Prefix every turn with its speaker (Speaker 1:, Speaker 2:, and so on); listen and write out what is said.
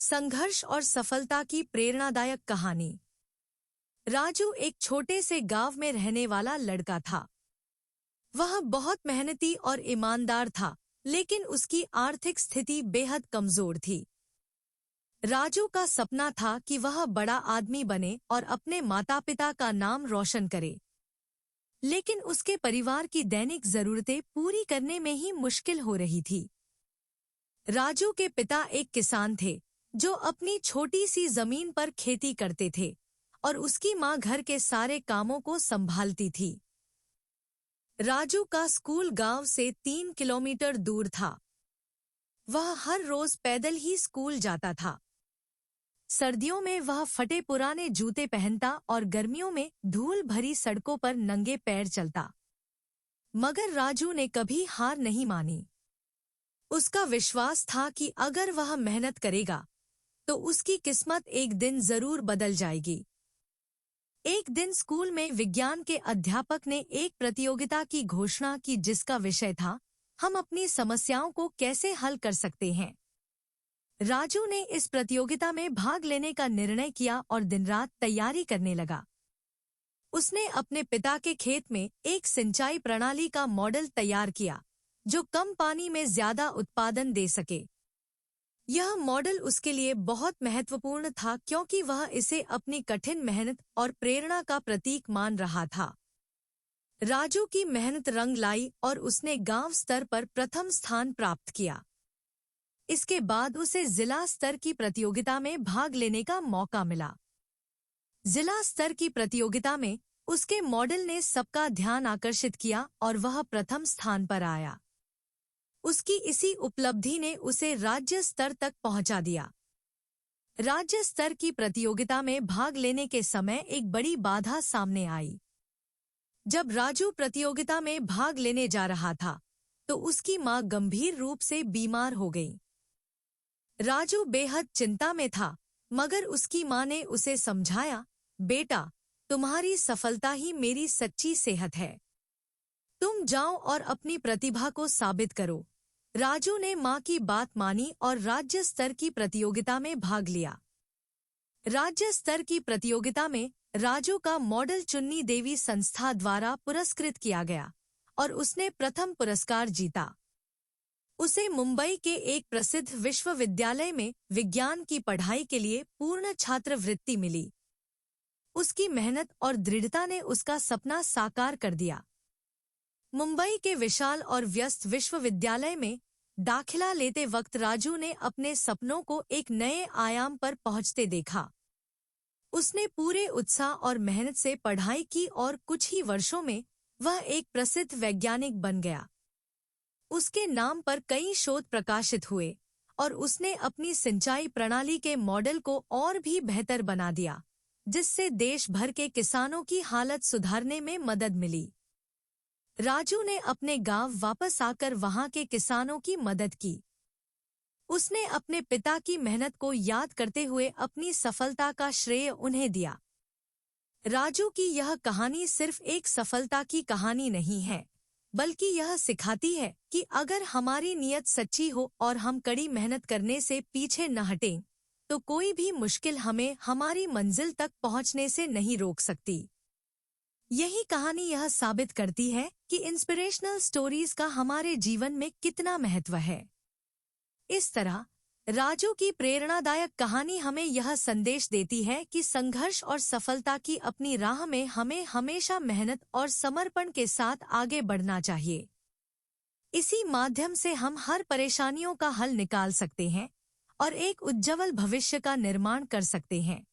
Speaker 1: संघर्ष और सफलता की प्रेरणादायक कहानी। राजू एक छोटे से गांव में रहने वाला लड़का था। वह बहुत मेहनती और ईमानदार था, लेकिन उसकी आर्थिक स्थिति बेहद कमजोर थी। राजू का सपना था कि वह बड़ा आदमी बने और अपने माता पिता का नाम रोशन करे, लेकिन उसके परिवार की दैनिक जरूरतें पूरी करने में ही मुश्किल हो रही थी। राजू के पिता एक किसान थे जो अपनी छोटी सी जमीन पर खेती करते थे और उसकी मां घर के सारे कामों को संभालती थी। राजू का स्कूल गांव से 3 किलोमीटर दूर था। वह हर रोज पैदल ही स्कूल जाता था। सर्दियों में वह फटे पुराने जूते पहनता और गर्मियों में धूल भरी सड़कों पर नंगे पैर चलता। मगर राजू ने कभी हार नहीं मानी। उसका विश्वास था कि अगर वह मेहनत करेगा तो उसकी किस्मत एक दिन जरूर बदल जाएगी। एक दिन स्कूल में विज्ञान के अध्यापक ने एक प्रतियोगिता की घोषणा की जिसका विषय था, हम अपनी समस्याओं को कैसे हल कर सकते हैं। राजू ने इस प्रतियोगिता में भाग लेने का निर्णय किया और दिन रात तैयारी करने लगा। उसने अपने पिता के खेत में एक सिंचाई प्रणाली का मॉडल तैयार किया जो कम पानी में ज्यादा उत्पादन दे सके। यह मॉडल उसके लिए बहुत महत्वपूर्ण था क्योंकि वह इसे अपनी कठिन मेहनत और प्रेरणा का प्रतीक मान रहा था। राजू की मेहनत रंग लाई और उसने गांव स्तर पर प्रथम स्थान प्राप्त किया। इसके बाद उसे जिला स्तर की प्रतियोगिता में भाग लेने का मौका मिला। जिला स्तर की प्रतियोगिता में उसके मॉडल ने सबका ध्यान आकर्षित किया और वह प्रथम स्थान पर आया। उसकी इसी उपलब्धि ने उसे राज्य स्तर तक पहुंचा दिया। राज्य स्तर की प्रतियोगिता में भाग लेने के समय एक बड़ी बाधा सामने आई। जब राजू प्रतियोगिता में भाग लेने जा रहा था तो उसकी मां गंभीर रूप से बीमार हो गई। राजू बेहद चिंता में था, मगर उसकी मां ने उसे समझाया, बेटा, तुम्हारी सफलता ही मेरी सच्ची सेहत है। तुम जाओ और अपनी प्रतिभा को साबित करो। राजू ने मां की बात मानी और राज्य स्तर की प्रतियोगिता में भाग लिया। राज्य स्तर की प्रतियोगिता में राजू का मॉडल चुन्नी देवी संस्था द्वारा पुरस्कृत किया गया और उसने प्रथम पुरस्कार जीता। उसे मुंबई के एक प्रसिद्ध विश्वविद्यालय में विज्ञान की पढ़ाई के लिए पूर्ण छात्रवृत्ति मिली। उसकी मेहनत और दृढ़ता ने उसका सपना साकार कर दिया। मुंबई के विशाल और व्यस्त विश्वविद्यालय में दाखिला लेते वक्त राजू ने अपने सपनों को एक नए आयाम पर पहुंचते देखा। उसने पूरे उत्साह और मेहनत से पढ़ाई की और कुछ ही वर्षों में वह एक प्रसिद्ध वैज्ञानिक बन गया। उसके नाम पर कई शोध प्रकाशित हुए और उसने अपनी सिंचाई प्रणाली के मॉडल को और भी बेहतर बना दिया, जिससे देश भर के किसानों की हालत सुधारने में मदद मिली। राजू ने अपने गांव वापस आकर वहां के किसानों की मदद की। उसने अपने पिता की मेहनत को याद करते हुए अपनी सफलता का श्रेय उन्हें दिया। राजू की यह कहानी सिर्फ एक सफलता की कहानी नहीं है, बल्कि यह सिखाती है कि अगर हमारी नीयत सच्ची हो और हम कड़ी मेहनत करने से पीछे न हटें, तो कोई भी मुश्किल हमें हमारी मंजिल तक पहुंचने से नहीं रोक सकती। यही कहानी यह साबित करती है कि इंस्पिरेशनल स्टोरीज का हमारे जीवन में कितना महत्व है। इस तरह राजू की प्रेरणादायक कहानी हमें यह संदेश देती है कि संघर्ष और सफलता की अपनी राह में हमें हमेशा मेहनत और समर्पण के साथ आगे बढ़ना चाहिए। इसी माध्यम से हम हर परेशानियों का हल निकाल सकते हैं और एक उज्जवल भविष्य का निर्माण कर सकते हैं।